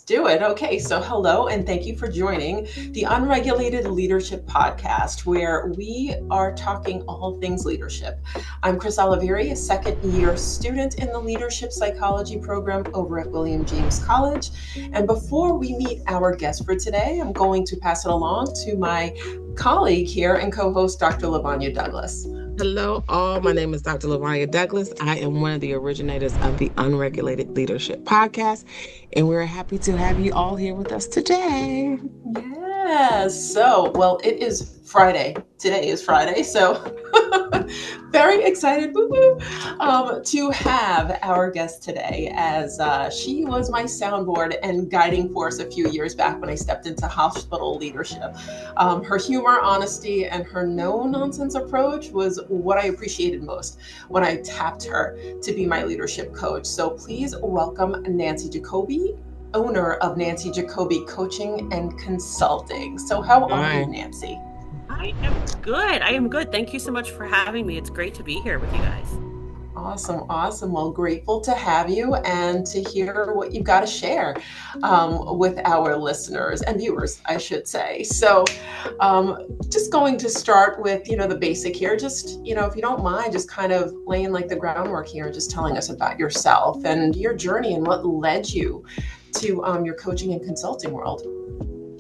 do it. Okay, so hello and thank you for joining the Unregulated Leadership podcast, where we are talking all things leadership. I'm Chris Oliveri, a second year student in the leadership psychology program over at William James College. And before we meet our guest for today, I'm going to pass it along to my colleague here and co-host, Dr. Lavonya Douglas. Hello, all. My name is Dr. Lavonya Douglas. I am one of the originators of the Unregulated Leadership podcast, and we're happy to have you all here with us today. Yes. So, well, it is Friday. Today is Friday. So, very excited to have our guest today, as she was my soundboard and guiding force a few years back when I stepped into hospital leadership. Her humor, honesty, and her no-nonsense approach was what I appreciated most when I tapped her to be my leadership coach. So please welcome Nancy Jacoby, owner of Nancy Jacoby Coaching and Consulting. So how are you, Nancy? I am good. Thank you so much for having me. It's great to be here with you guys. Awesome. Well, grateful to have you and to hear what you've got to share with our listeners and viewers, I should say. So just going to start with, the basic here. Just, if you don't mind, just kind of laying like the groundwork here and just telling us about yourself and your journey and what led you to your coaching and consulting world.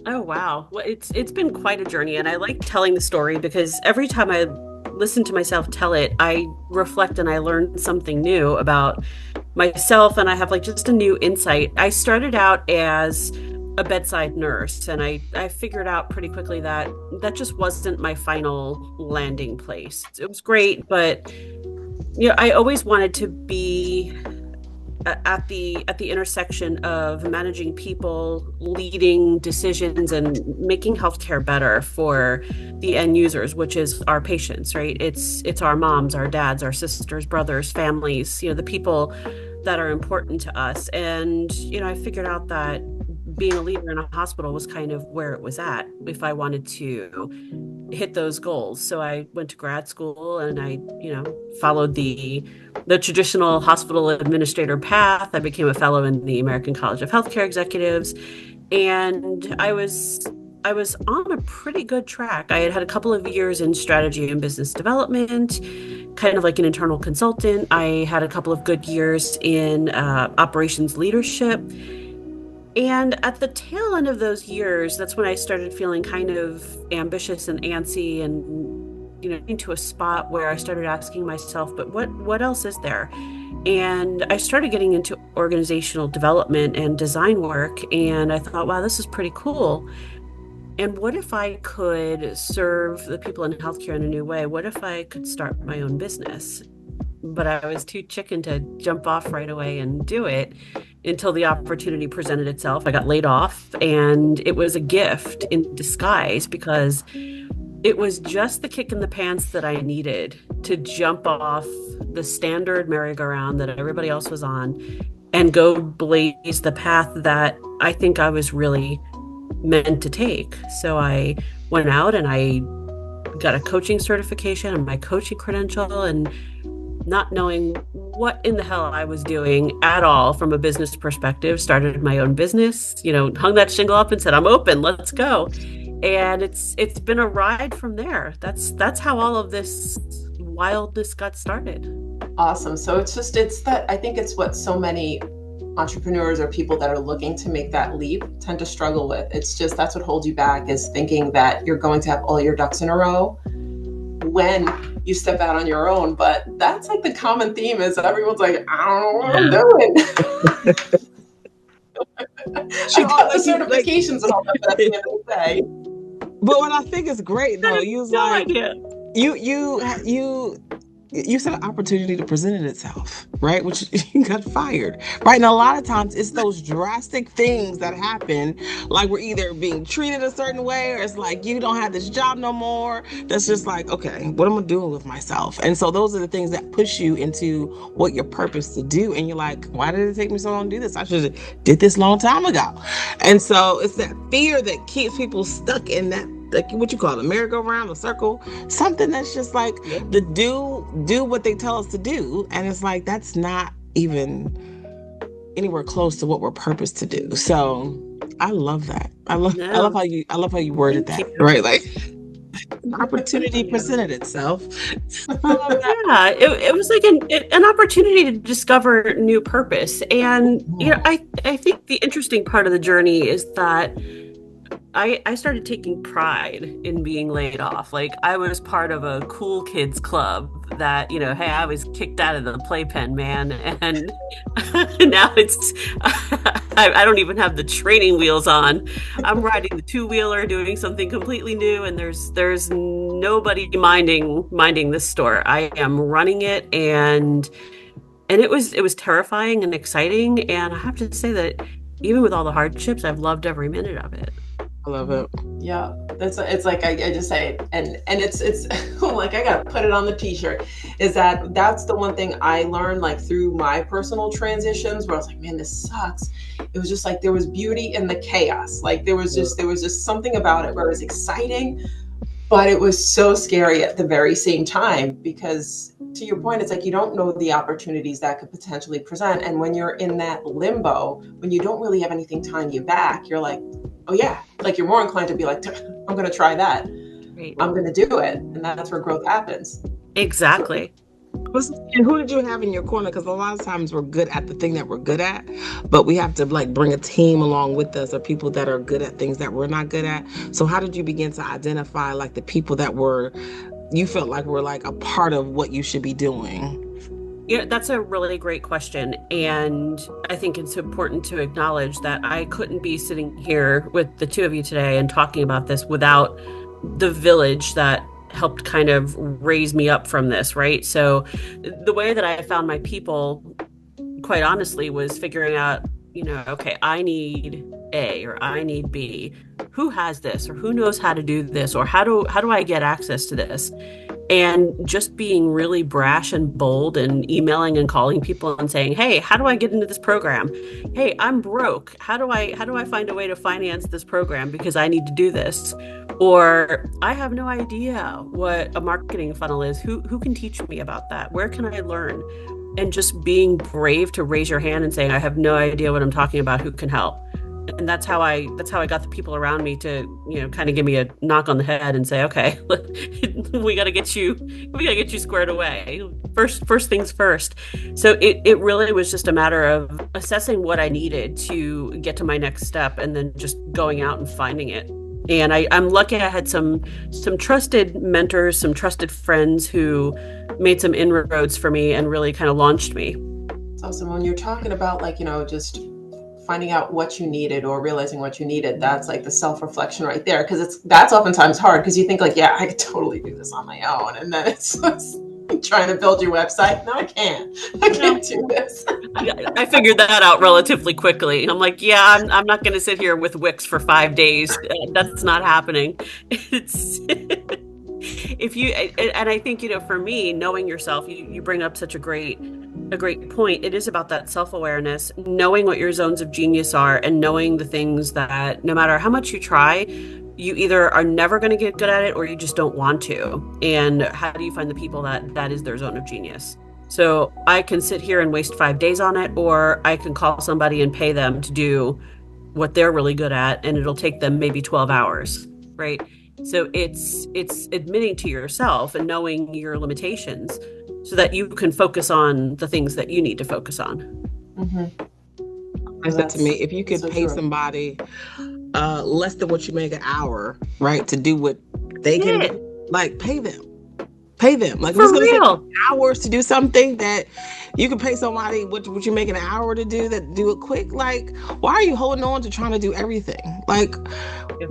Oh, wow. Well, it's been quite a journey, and I like telling the story because every time I listen to myself tell it, I reflect and I learn something new about myself, and I have just a new insight. I started out as a bedside nurse, and I figured out pretty quickly that just wasn't my final landing place. It was great, but I always wanted to be at the intersection of managing people, leading decisions, and making healthcare better for the end users, which is our patients, right? It's our moms, our dads, our sisters, brothers, families, the people that are important to us. And, I figured out that being a leader in a hospital was kind of where it was at if I wanted to hit those goals. So I went to grad school and I, followed the traditional hospital administrator path. I became a fellow in the American College of Healthcare Executives, and I was on a pretty good track. I had had a couple of years in strategy and business development, kind of like an internal consultant. I had a couple of good years in operations leadership. And at the tail end of those years, that's when I started feeling kind of ambitious and antsy and, into a spot where I started asking myself, but what else is there? And I started getting into organizational development and design work. And I thought, wow, this is pretty cool. And what if I could serve the people in healthcare in a new way? What if I could start my own business? But I was too chicken to jump off right away and do it until the opportunity presented itself. I got laid off, and it was a gift in disguise because it was just the kick in the pants that I needed to jump off the standard merry-go-round that everybody else was on and go blaze the path that I think I was really meant to take. So I went out and I got a coaching certification and my coaching credential, and not knowing what in the hell I was doing at all from a business perspective, started my own business, hung that shingle up and said, I'm open, let's go. And it's been a ride from there. That's how all of this wildness got started. Awesome. So it's that, I think it's what so many entrepreneurs or people that are looking to make that leap tend to struggle with. It's just, that's what holds you back, is thinking that you're going to have all your ducks in a row when you step out on your own. But that's the common theme, is that everyone's like, I don't know what I'm doing. I got the certifications and all that, but at the end of the day. But what I think is great though, you said an opportunity to present itself, right? Which you got fired, right? And a lot of times it's those drastic things that happen, like we're either being treated a certain way, or it's like you don't have this job no more. That's just like, okay, what am I doing with myself? And so those are the things that push you into what your purpose to do. And you're like, why did it take me so long to do this? I should have did this long time ago. And so it's that fear that keeps people stuck in that, like what you call it, a merry-go-round, a circle, something that's just like the do what they tell us to do. And it's like, that's not even, anywhere close to what we're purposed to do. So I love that. No, I love how you worded thank that, you. right? Like an opportunity presented itself. I love that. Yeah, it was like an opportunity to discover new purpose. And, I think the interesting part of the journey is that I started taking pride in being laid off. Like I was part of a cool kids club that, hey, I was kicked out of the playpen, man. And now it's, I don't even have the training wheels on. I'm riding the two-wheeler, doing something completely new, and there's nobody minding this store. I am running it, and it was terrifying and exciting. And I have to say that even with all the hardships, I've loved every minute of it. I love it. Yeah, it's like I just say it, and it's like I gotta put it on the t-shirt. Is that's the one thing I learned like through my personal transitions where I was like, man, this sucks. It was just like there was beauty in the chaos. Like there was just something about it where it was exciting, but it was so scary at the very same time because to your point, it's like you don't know the opportunities that could potentially present. And when you're in that limbo, when you don't really have anything tying you back, you're like, oh yeah, like you're more inclined to be like, I'm going to try that. Right. I'm going to do it. And that's where growth happens. Exactly. And who did you have in your corner? Because a lot of times we're good at the thing that we're good at, but we have to like bring a team along with us or people that are good at things that we're not good at. So how did you begin to identify like the people that you felt like were like a part of what you should be doing? That's a really great question. And I think it's important to acknowledge that I couldn't be sitting here with the two of you today and talking about this without the village that helped kind of raise me up from this, right? So the way that I found my people, quite honestly, was figuring out, okay, I need A or I need B. Who has this or who knows how to do this or how do I get access to this? And just being really brash and bold and emailing and calling people and saying, hey, how do I get into this program? Hey, I'm broke. How do I find a way to finance this program because I need to do this? Or I have no idea what a marketing funnel is. Who can teach me about that? Where can I learn? And just being brave to raise your hand and saying, I have no idea what I'm talking about. Who can help? And that's how I got the people around me to, kind of give me a knock on the head and say, okay, we got to get you squared away. First things first. So it really was just a matter of assessing what I needed to get to my next step and then just going out and finding it. And I'm lucky I had some trusted mentors, some trusted friends who made some inroads for me and really kind of launched me. It's awesome. When you're talking about like, just finding out what you needed or realizing what you needed, that's like the self-reflection right there. Because that's oftentimes hard because you think like, yeah, I could totally do this on my own. And then it's just trying to build your website. No, I can't do this. I figured that out relatively quickly. I'm like, yeah, I'm not going to sit here with Wix for 5 days. That's not happening. It's and I think, for me, knowing yourself, you bring up such a great point. It is about that self-awareness, knowing what your zones of genius are and knowing the things that no matter how much you try, you either are never going to get good at it or you just don't want to. And how do you find the people that is their zone of genius? So I can sit here and waste 5 days on it, or I can call somebody and pay them to do what they're really good at, and it'll take them maybe 12 hours, right? So it's admitting to yourself and knowing your limitations so that you can focus on the things that you need to focus on. Mm-hmm. I said to me, if you could so pay true. Somebody less than what you make an hour, right, to do what they can do, like pay them. Like for it's going real. to take hours to do something that you can pay somebody what you make an hour to do it quick. Like, why are you holding on to trying to do everything? Like,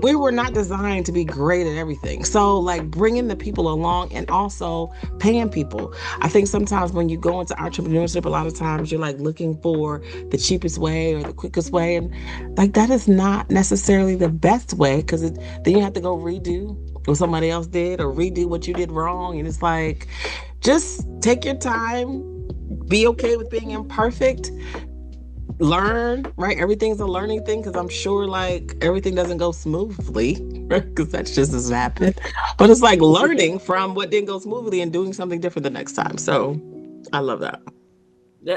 we were not designed to be great at everything. So like bringing the people along and also paying people. I think sometimes when you go into entrepreneurship, a lot of times you're like looking for the cheapest way or the quickest way. And like, that is not necessarily the best way because then you have to go redo what somebody else did or redo what you did wrong. And it's like, just take your time, be okay with being imperfect, learn, right? Everything's a learning thing because I'm sure like everything doesn't go smoothly, right? Because that's just as happened. But it's like learning from what didn't go smoothly and doing something different the next time. So I love that.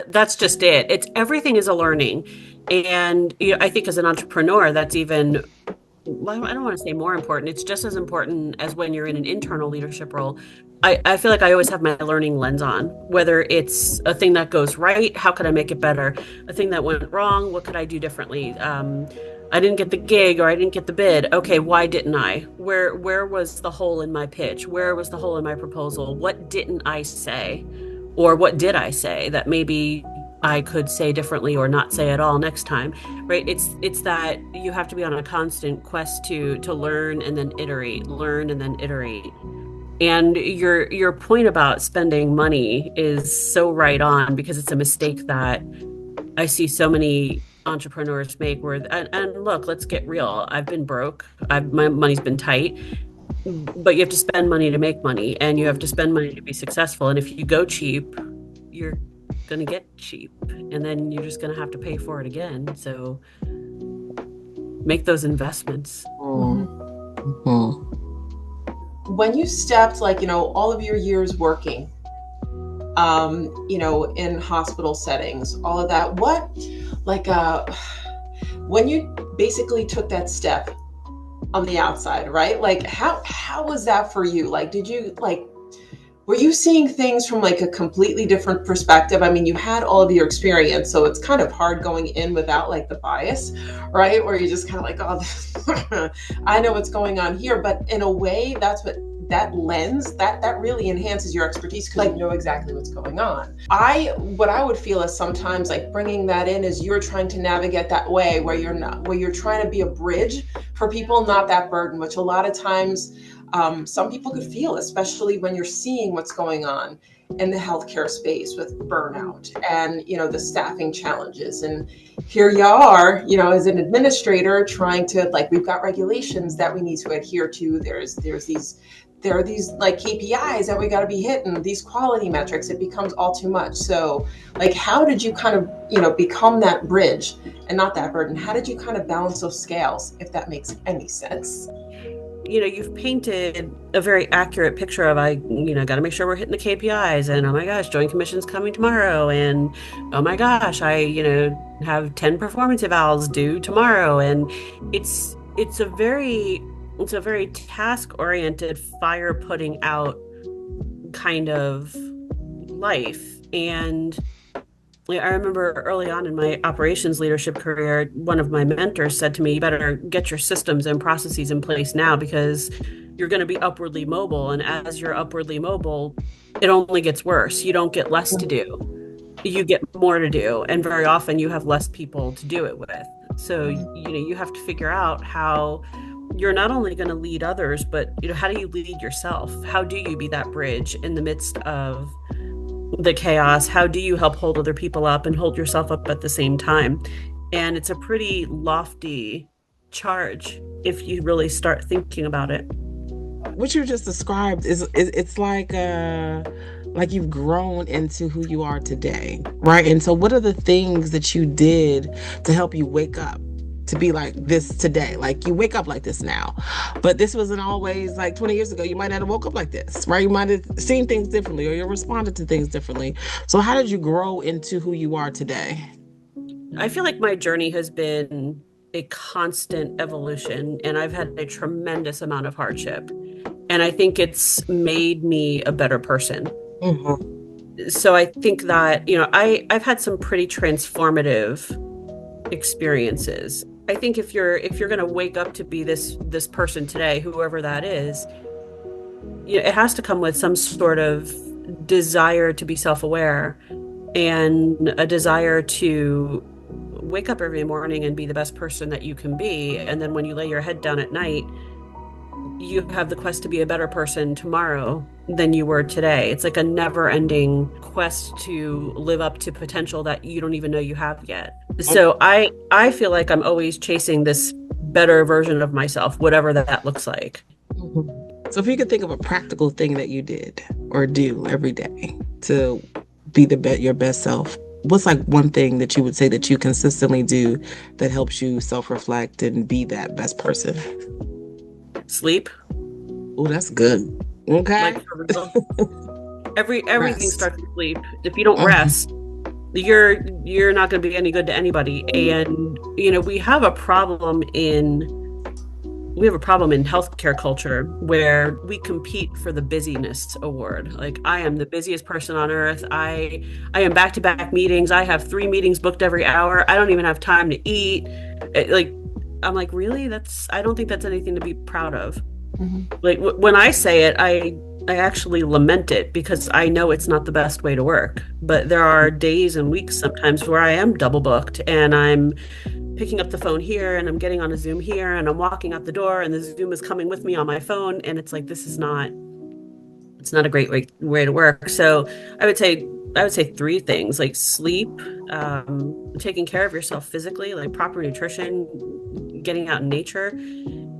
That's just it. It's everything is a learning. And I think as an entrepreneur, that's even, well, I don't want to say more important. It's just as important as when you're in an internal leadership role. I feel like I always have my learning lens on, whether it's a thing that goes right, how could I make it better? A thing that went wrong, what could I do differently? I didn't get the gig or I didn't get the bid. Okay, why didn't I? Where was the hole in my pitch? Where was the hole in my proposal? What didn't I say? Or what did I say that maybe I could say differently or not say at all next time, right? It's that you have to be on a constant quest to learn and then iterate, learn and then iterate. And your point about spending money is so right on, because it's a mistake that I see so many entrepreneurs make where, and look, let's get real. I've been broke. My money's been tight, but you have to spend money to make money, and you have to spend money to be successful. And if you go cheap, you're going to get cheap, and then you're just going to have to pay for it again. So make those investments. Mm-hmm. When you stepped, like, all of your years working, in hospital settings, all of that, what, like, when you basically took that step on the outside, right? Like, how was that for you? Like, were you seeing things from like a completely different perspective? I mean, you had all of your experience, so it's kind of hard going in without like the bias, right? Where you're just kind of like, oh, I know what's going on here. But in a way, that's what that lens that really enhances your expertise, because you know exactly what's going on. What I would feel is sometimes like bringing that in is you're trying to navigate that way where you're trying to be a bridge for people, not that burden, which a lot of times some people could feel, especially when you're seeing what's going on in the healthcare space with burnout and, the staffing challenges. And here you are, as an administrator trying to, like, we've got regulations that we need to adhere to. There are these like KPIs that we got to be hitting, these quality metrics. It becomes all too much. So like, how did you kind of, become that bridge and not that burden? How did you kind of balance those scales, if that makes any sense? You've painted a very accurate picture of, got to make sure we're hitting the KPIs, and oh my gosh, Joint Commission's coming tomorrow, and oh my gosh, have 10 performance evals due tomorrow. And it's a very task-oriented, fire putting out kind of life. And I remember early on in my operations leadership career, one of my mentors said to me, you better get your systems and processes in place now, because you're going to be upwardly mobile. And as you're upwardly mobile, it only gets worse. You don't get less to do. You get more to do. And very often you have less people to do it with. So, you have to figure out how you're not only going to lead others, but, how do you lead yourself? How do you be that bridge in the midst of the chaos? How do you help hold other people up and hold yourself up at the same time? And it's a pretty lofty charge if you really start thinking about it. What you just described is it's like you've grown into who you are today, right? And so what are the things that you did to help you wake up to be like this today? Like, you wake up like this now, but this wasn't always, like 20 years ago, you might not have woke up like this, right? You might have seen things differently, or you responded to things differently. So how did you grow into who you are today? I feel like my journey has been a constant evolution, and I've had a tremendous amount of hardship. And I think it's made me a better person. Mm-hmm. So I think that, I've had some pretty transformative experiences. I think if you're going to wake up to be this person today, whoever that is, it has to come with some sort of desire to be self-aware, and a desire to wake up every morning and be the best person that you can be. And then when you lay your head down at night, you have the quest to be a better person tomorrow than you were today. It's like a never-ending quest to live up to potential that you don't even know you have yet. So I feel like I'm always chasing this better version of myself, whatever that looks like. Mm-hmm. So if you could think of a practical thing that you did or do every day to be your best self, what's like one thing that you would say that you consistently do that helps you self-reflect and be that best person? Sleep. Oh, that's good. Okay. Like, for real. Everything Rest. starts with sleep. If you don't rest, you're not going to be any good to anybody. And we have a problem in healthcare culture where we compete for the busyness award. Like, I am the busiest person on earth. I am back to back meetings. I have 3 meetings booked every hour. I don't even have time to eat. Like, I'm like, really? I don't think that's anything to be proud of. Mhm. Like, when I say it, I actually lament it because I know it's not the best way to work. But there are days and weeks sometimes where I am double booked and I'm picking up the phone here and I'm getting on a Zoom here and I'm walking out the door and the Zoom is coming with me on my phone, and it's like, it's not a great way to work. So I would say I would say 3 things, like sleep, taking care of yourself physically, like proper nutrition, getting out in nature,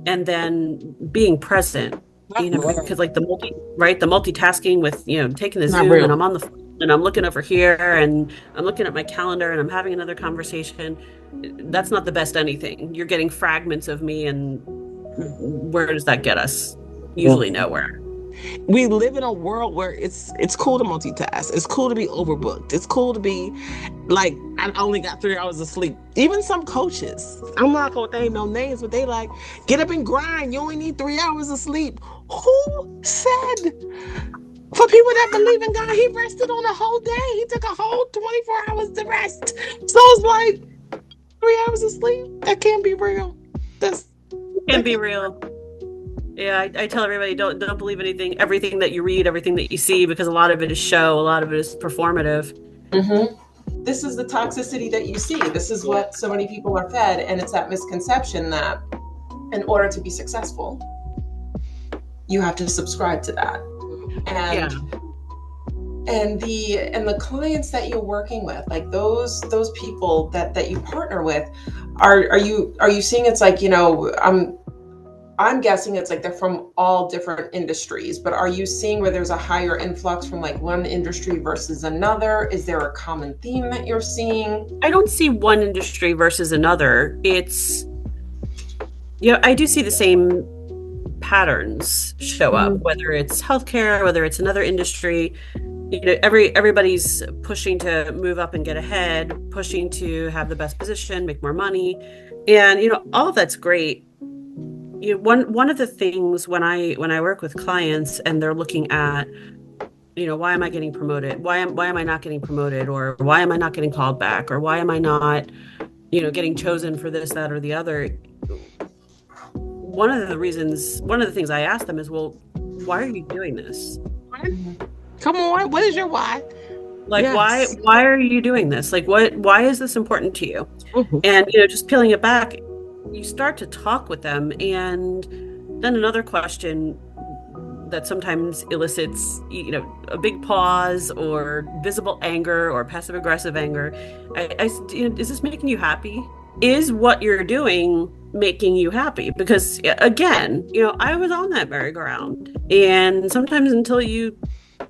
and then being present. Because like the multitasking with, taking the Not Zoom and real. I'm on the phone and I'm looking over here and I'm looking at my calendar and I'm having another conversation. That's not the best anything. You're getting fragments of me, and where does that get us? Usually nowhere. We live in a world where it's cool to multitask. It's cool to be overbooked. It's cool to be like, I only got 3 hours of sleep. Even some coaches, I'm not gonna name no names, but they like, get up and grind. You only need 3 hours of sleep. Who said? For people that believe in God, he rested on a whole day. He took a whole 24 hours to rest. So it's like 3 hours of sleep. That can't be real. That's Can that be can't. real. Yeah, I tell everybody, don't believe everything that you read, everything that you see, because a lot of it is show, a lot of it is performative. Mhm. This is the toxicity that you see. This is what so many people are fed, and it's that misconception that in order to be successful, you have to subscribe to that. Yeah. And the clients that you're working with, like those people that you partner with, are you seeing, it's like, I'm guessing it's like they're from all different industries, but are you seeing where there's a higher influx from like one industry versus another? Is there a common theme that you're seeing? I don't see one industry versus another. It's, I do see the same patterns show up, Mhm. whether it's healthcare, whether it's another industry. Everybody's pushing to move up and get ahead, pushing to have the best position, make more money. And all of that's great. One of the things when I work with clients and they're looking at, why am I getting promoted? Why am I not getting promoted? Or why am I not getting called back? Or why am I not, getting chosen for this, that, or the other? One of the things I ask them is, well, why are you doing this? Mhm. Come on, what is your why? Like, why Yes. why are you doing this? Like, why is this important to you? Mhm. And just peeling it back, you start to talk with them, and then another question that sometimes elicits, a big pause or visible anger or passive aggressive anger. Is this making you happy? Is what you're doing making you happy? Because again, I was on that merry-go-round, and sometimes until you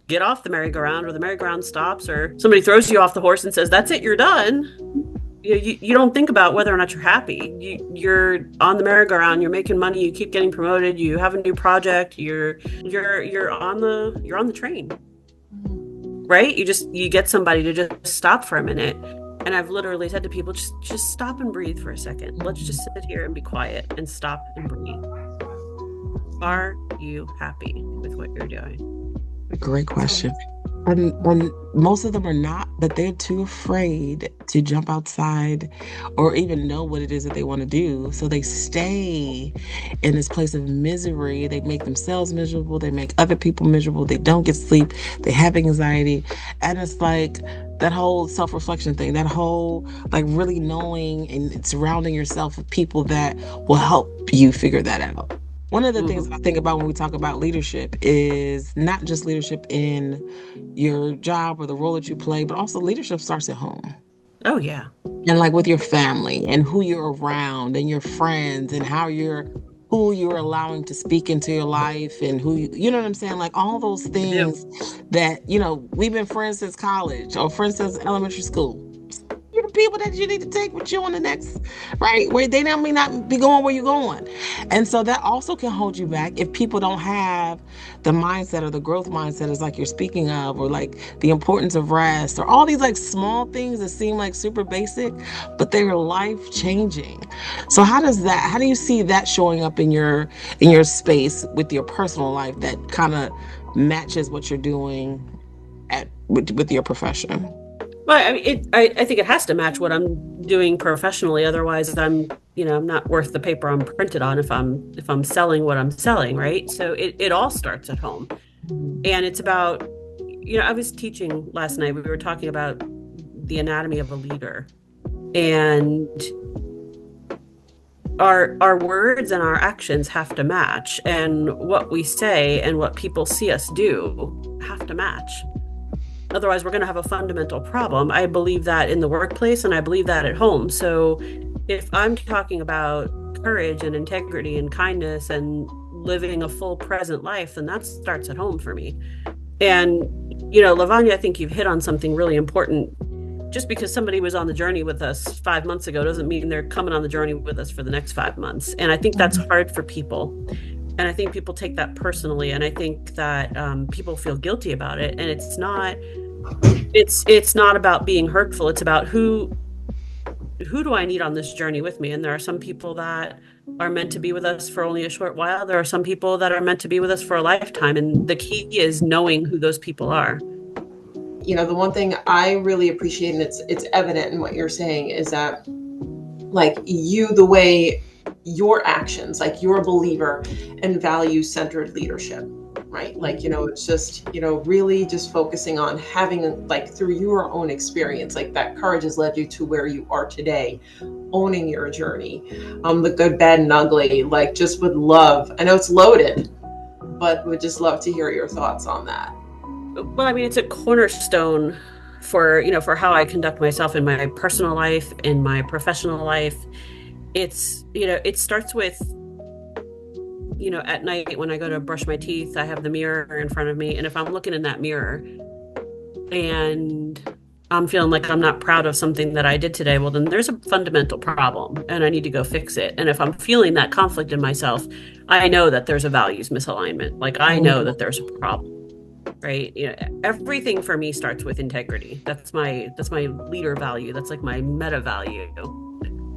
get off the merry-go-round, or the merry-go-round stops, or somebody throws you off the horse and says, "That's it, you're done." You don't think about whether or not you're happy. You're on the merry-go-round, you're making money, you keep getting promoted, you have a new project, you're on the train, right? You get somebody to just stop for a minute. And I've literally said to people, just stop and breathe for a second. Let's just sit here and be quiet and stop and breathe. Are you happy with what you're doing? Great question. And most of them are not, but they're too afraid to jump outside or even know what it is that they want to do. So they stay in this place of misery. They make themselves miserable. They make other people miserable. They don't get sleep. They have anxiety. And it's like that whole self-reflection thing, that whole like really knowing and surrounding yourself with people that will help you figure that out. One of the things that I Mhm. think about when we talk about leadership is not just leadership in your job or the role that you play, but also leadership starts at home Oh, yeah. and like with your family and who you're around and your friends and who you're allowing to speak into your life and you know what I'm saying? Like all those I do. things that, we've been friends since college or friends since elementary school. the people that you need to take with you on the next, right? Where they may not be going where you're going. And so that also can hold you back if people don't have the mindset or the growth mindset is like you're speaking of, or like the importance of rest, or all these like small things that seem like super basic, but they're life changing. So how do you see that showing up in your space with your personal life that kind of matches what you're doing with your profession? Well, I mean, I think it has to match what I'm doing professionally. Otherwise, I'm not worth the paper I'm printed on if I'm selling what I'm selling, right? So it all starts at home. And it's about, I was teaching last night. We were talking about the anatomy of a leader. And our words and our actions have to match. And what we say and what people see us do have to match. Otherwise, we're going to have a fundamental problem. I believe that in the workplace, and I believe that at home. So if I'm talking about courage and integrity and kindness and living a full present life, then that starts at home for me. And, Lavonya, I think you've hit on something really important. Just because somebody was on the journey with us 5 months ago doesn't mean they're coming on the journey with us for the next 5 months. And I think that's hard for people. And I think people take that personally. And I think that people feel guilty about it. And it's not about being hurtful. It's about who do I need on this journey with me? And there are some people that are meant to be with us for only a short while. There are some people that are meant to be with us for a lifetime. And the key is knowing who those people are. The one thing I really appreciate, and it's evident in what you're saying, is that like the way your actions, like you're a believer in value-centered leadership, right? Like, it's just, really just focusing on having, like, through your own experience, like that courage has led you to where you are today, owning your journey, the good, bad, and ugly. Like, just would love, I know it's loaded, but would just love to hear your thoughts on that. Well, I mean, it's a cornerstone for how I conduct myself in my personal life, in my professional life. It's, it starts with, at night when I go to brush my teeth, I have the mirror in front of me. And if I'm looking in that mirror and I'm feeling like I'm not proud of something that I did today, well, then there's a fundamental problem and I need to go fix it. And if I'm feeling that conflict in myself, I know that there's a values misalignment. Like, I know that there's a problem. Right. Everything for me starts with integrity. That's my leader value. That's like my meta value,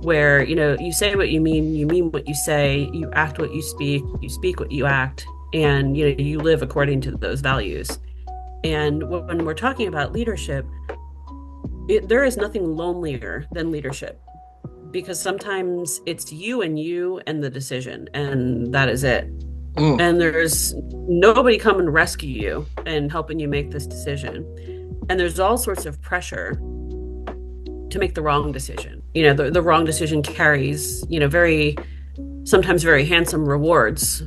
where, you say what you mean what you say, you act what you speak what you act, and, you live according to those values. And when we're talking about leadership, there is nothing lonelier than leadership, because sometimes it's you and the decision, and that is it. And there's nobody coming to rescue you and helping you make this decision. And there's all sorts of pressure to make the wrong decision. The wrong decision carries, sometimes very handsome rewards,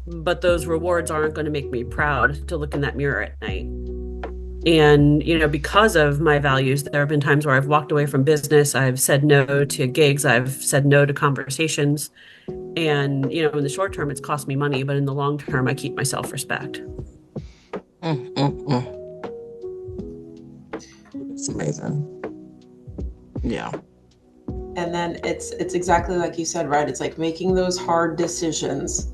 but those rewards aren't going to make me proud to look in that mirror at night. And, because of my values, there have been times where I've walked away from business. I've said no to gigs. I've said no to conversations. And, in the short term, it's cost me money, but in the long term, I keep my self-respect. It's amazing. Yeah. And then it's exactly like you said, right? It's like making those hard decisions,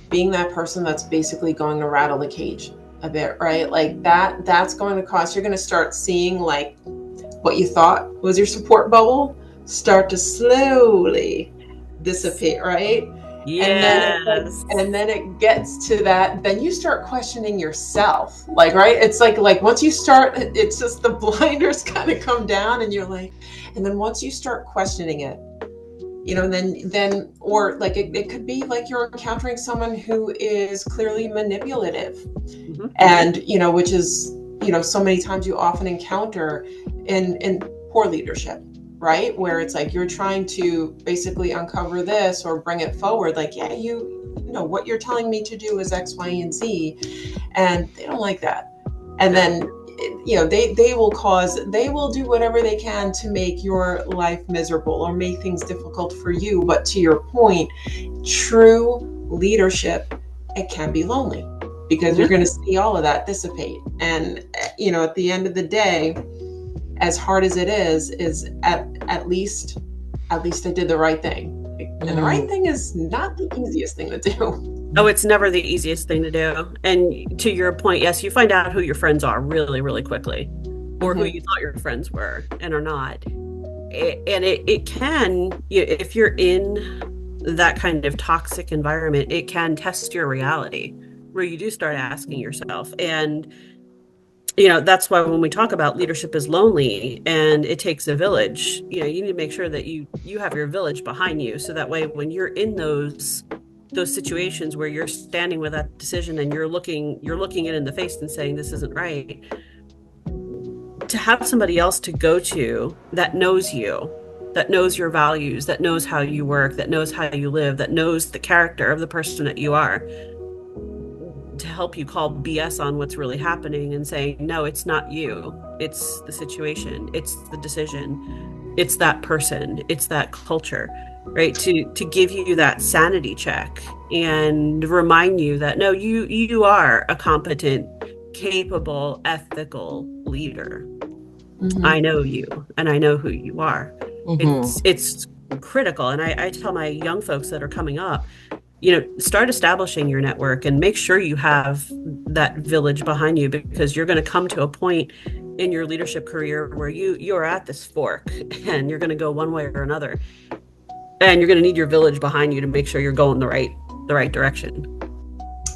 being that person that's basically going to rattle the cage a bit, right? Like that's going to cost, you're going to start seeing like what you thought was your support bubble start to slowly dissipate, right? Yes. And then it gets to that, then you start questioning yourself, like, right? It's like once you start, it's just the blinders kind of come down and you're like, and then once you start questioning it, then or like it could be like you're encountering someone who is clearly manipulative, and which is so many times you often encounter in poor leadership, right? Where it's like you're trying to basically uncover this or bring it forward, like, yeah, what you're telling me to do is X, Y, and Z, and they don't like that. And then they will do whatever they can to make your life miserable or make things difficult for you. But to your point, true leadership, it can be lonely, because you're going to see all of that dissipate. And at the end of the day, as hard as it is at least I did the right thing. And the right thing is not the easiest thing to do. Oh, it's never the easiest thing to do. And to your point, yes, you find out who your friends are really, really quickly, or who you thought your friends were and are not. And it can, if you're in that kind of toxic environment, it can test your reality, where you do start asking yourself. And that's why when we talk about leadership is lonely and it takes a village, you need to make sure that you have your village behind you, so that way when you're in those situations where you're standing with that decision and you're looking it in the face and saying this isn't right, to have somebody else to go to that knows you, that knows your values, that knows how you work, that knows how you live, that knows the character of the person that you are, to help you call BS on what's really happening and saying, no, it's not you. It's the situation. It's the decision. It's that person. It's that culture, right? To give you that sanity check and remind you that, no, you are a competent, capable, ethical leader. I know you and I know who you are. It's critical. And I tell my young folks that are coming up, start establishing your network and make sure you have that village behind you, because you're going to come to a point in your leadership career where you're at this fork and you're going to go one way or another, and you're going to need your village behind you to make sure you're going the right direction.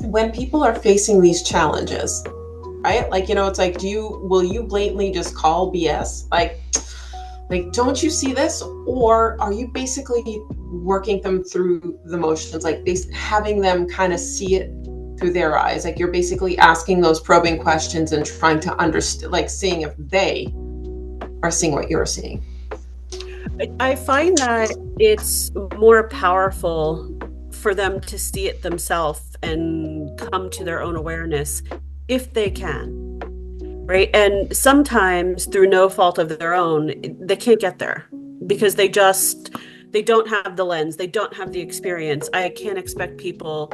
When people are facing these challenges, right? Like, it's like, will you blatantly just call BS? Like, don't you see this? Or are you basically working them through the motions, like having them kind of see it through their eyes? Like, you're basically asking those probing questions and trying to understand, like seeing if they are seeing what you're seeing. I find that it's more powerful for them to see it themselves and come to their own awareness if they can. Right. And sometimes through no fault of their own, they can't get there because they don't have the lens. They don't have the experience. I can't expect people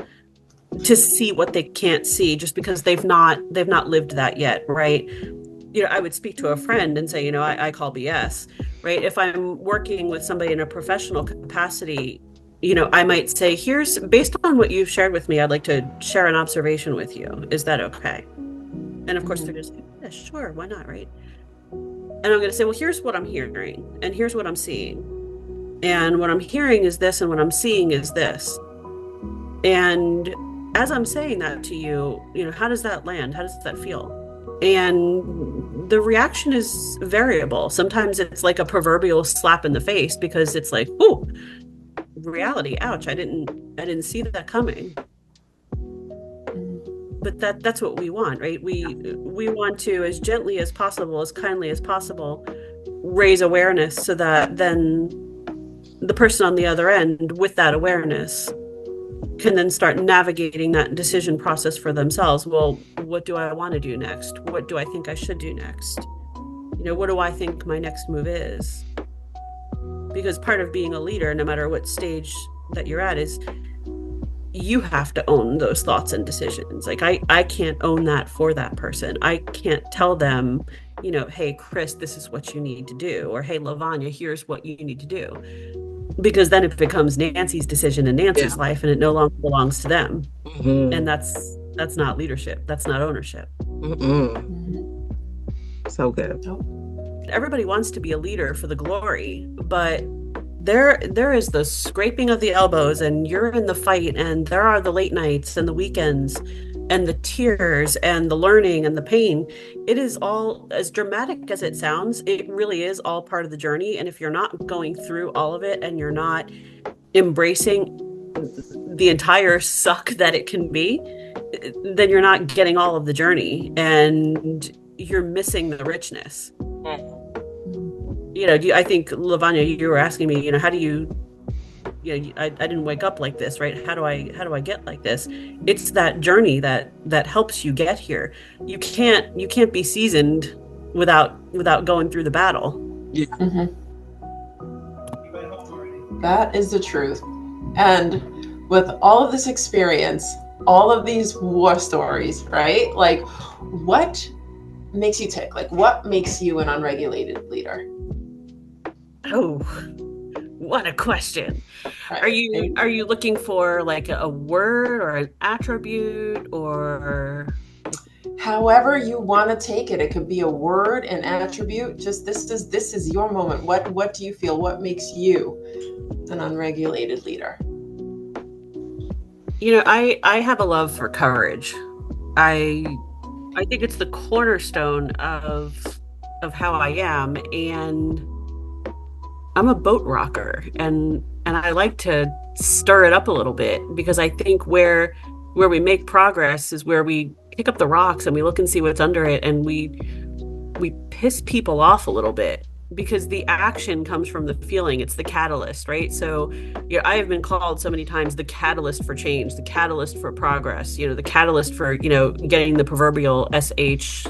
to see what they can't see just because they've not lived that yet. Right. I would speak to a friend and say, I call BS. Right. If I'm working with somebody in a professional capacity, I might say, based on what you've shared with me, I'd like to share an observation with you. Is that okay? And of course, they're just like, yeah, sure, why not, right? And I'm going to say, well, here's what I'm hearing, and here's what I'm seeing. And what I'm hearing is this, and what I'm seeing is this. And as I'm saying that to you, how does that land? How does that feel? And the reaction is variable. Sometimes it's like a proverbial slap in the face, because it's like, ooh, reality, ouch, I didn't see that coming. But that's what we want, right? We want to, as gently as possible, as kindly as possible, raise awareness, so that then the person on the other end with that awareness can then start navigating that decision process for themselves. Well, what do I want to do next? What do I think I should do next? What do I think my next move is? Because part of being a leader, no matter what stage that you're at, is you have to own those thoughts and decisions. Like, I can't own that for that person. I can't tell them, hey, Chris, this is what you need to do. Or, hey, Lavonya, here's what you need to do. Because then it becomes Nancy's decision in Nancy's life, and it no longer belongs to them. And that's not leadership. That's not ownership. So good. Everybody wants to be a leader for the glory, but there is the scraping of the elbows, and you're in the fight, and there are the late nights and the weekends and the tears and the learning and the pain. It is all, as dramatic as it sounds, it really is all part of the journey. And if you're not going through all of it, and you're not embracing the entire suck that it can be, then you're not getting all of the journey, and you're missing the richness. I think, Lavonya, you were asking me, how do you, I didn't wake up like this, right? How do I get like this? It's that journey that helps you get here. You can't be seasoned without going through the battle. Yeah. That is the truth. And with all of this experience, all of these war stories, right? Like, what makes you tick? Like, what makes you an unregulated leader? Oh, what a question. Are Right. you looking for like a word or an attribute or like, However you want to take it. It could be a word, an attribute. Just this is your moment. What do you feel? What makes you an unregulated leader? I have a love for courage. I I think it's the cornerstone of how I am, and I'm a boat rocker, and I like to stir it up a little bit because I think where we make progress is where we pick up the rocks and we look and see what's under it, and we piss people off a little bit because the action comes from the feeling. It's the catalyst, right? So, I have been called so many times the catalyst for change, the catalyst for progress, the catalyst for, getting the proverbial SH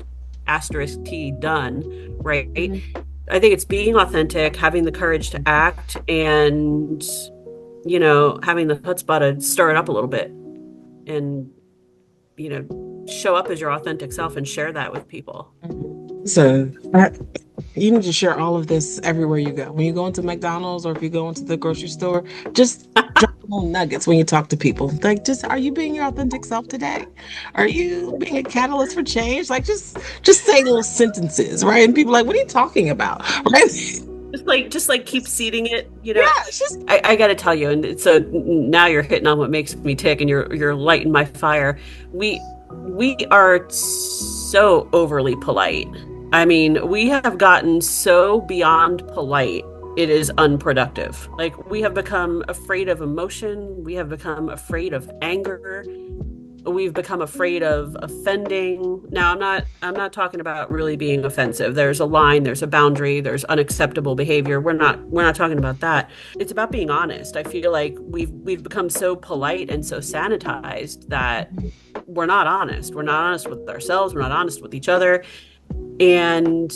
asterisk T done, right? Mm-hmm. I think it's being authentic, having the courage to act, and, having the chutzpah to stir it up a little bit and, show up as your authentic self and share that with people. So you need to share all of this everywhere you go. When you go into McDonald's or if you go into the grocery store, just drop little nuggets when you talk to people. Like, just are you being your authentic self today? Are you being a catalyst for change? Like, just say little sentences, right? And people are like, what are you talking about? Right? Just like keep seeding it. Yeah, it's just I got to tell you, and so now you're hitting on what makes me tick, and you're lighting my fire. We are so overly polite. I mean, we have gotten so beyond polite. It is unproductive. Like, we have become afraid of emotion. We have become afraid of anger. We've become afraid of offending. Now, I'm not talking about really being offensive. There's a line, there's a boundary, there's unacceptable behavior. We're not talking about that. It's about being honest. I feel like we've become so polite and so sanitized that we're not honest. We're not honest with ourselves, we're not honest with each other, and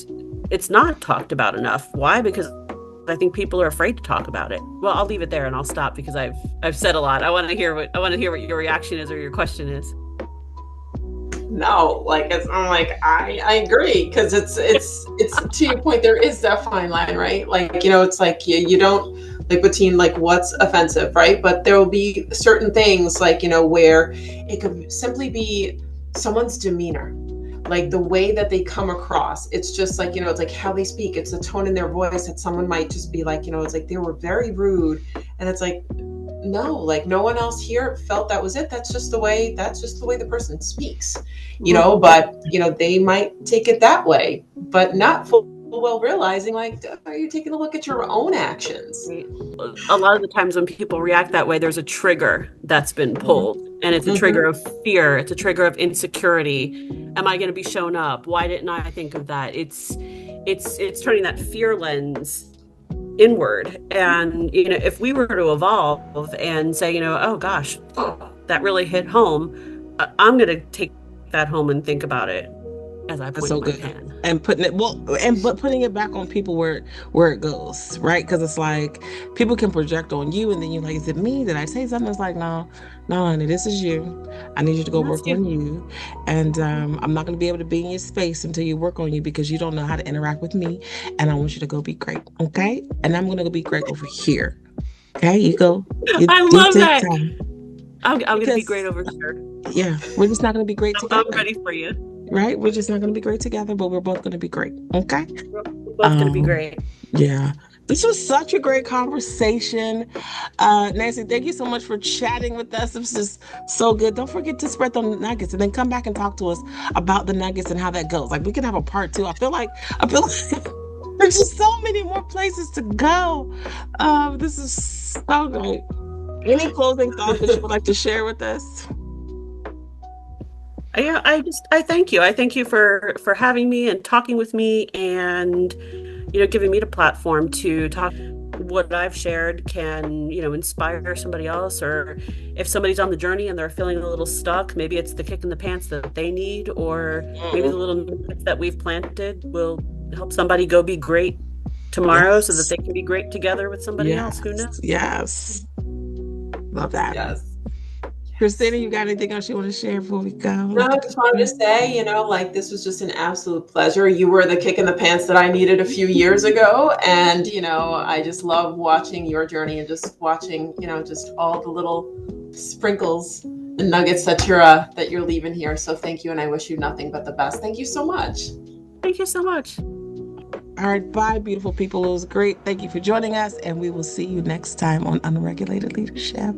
it's not talked about enough. Why? Because I think people are afraid to talk about it. Well, I'll leave it there and I'll stop because I've said a lot. I want to hear what your reaction is or your question is. No, like I'm like I agree because it's to your point. There is that fine line, right? Like it's like you don't like between like what's offensive, right? But there will be certain things like where it could simply be someone's demeanor, like the way that they come across. It's just like it's like how they speak. It's the tone in their voice that someone might just be like it's like they were very rude, and it's like no, like no one else here felt that was it. That's just the way the person speaks, but they might take it that way, but not full well realizing like, are you taking a look at your own actions? Right. A lot of the times when people react that way, there's a trigger that's been pulled, and it's a trigger of fear. It's a trigger of insecurity. Am I going to be shown up? Why didn't I think of that? It's turning that fear lens inward. And if we were to evolve and say, oh gosh, that really hit home, I'm going to take that home and think about it as I that's point so my good. pen. And putting it back on people where it goes, right? Because it's like people can project on you, and then you're like, is it me? Did I say something? It's like, no, no, honey, this is you. I need you to go That's work on you. you, and I'm not going to be able to be in your space until you work on you because you don't know how to interact with me, and I want you to go be great, okay? And I'm going to go be great over here, okay? You go, I you love take that. time I'm going to be great because over here. yeah, we're just not going to be great I'm together, ready for you. right? We're just not going to be great together, but we're both going to be great, okay? We're both going to be Um, great. yeah. This was such a great conversation. Nancy, thank you so much for chatting with us. It was just so good. Don't forget to spread the nuggets and then come back and talk to us about the nuggets and how that goes. Like we can have a part two. I feel like there's just so many more places to go. This is so great. Any closing thoughts that you would like to share with us? Yeah, I thank you. I thank you for having me and talking with me, and giving me the platform to talk. What I've shared can, inspire somebody else, or if somebody's on the journey and they're feeling a little stuck, maybe it's the kick in the pants that they need, or maybe the Mm, little nuggets that we've planted will help somebody go be great tomorrow so that yes. they can be great together with somebody else. Who knows? Yes. Yes. Love that. Yes. Christina, you got anything else you want to share before we go? No, I just wanted to say, like this was just an absolute pleasure. You were the kick in the pants that I needed a few years ago. And, I just love watching your journey and just watching, just all the little sprinkles and nuggets that you're leaving here. So thank you. And I wish you nothing but the best. Thank you so much. Thank you so much. All right, bye, beautiful people. It was great. Thank you for joining us, and we will see you next time on Unregulated Leadership.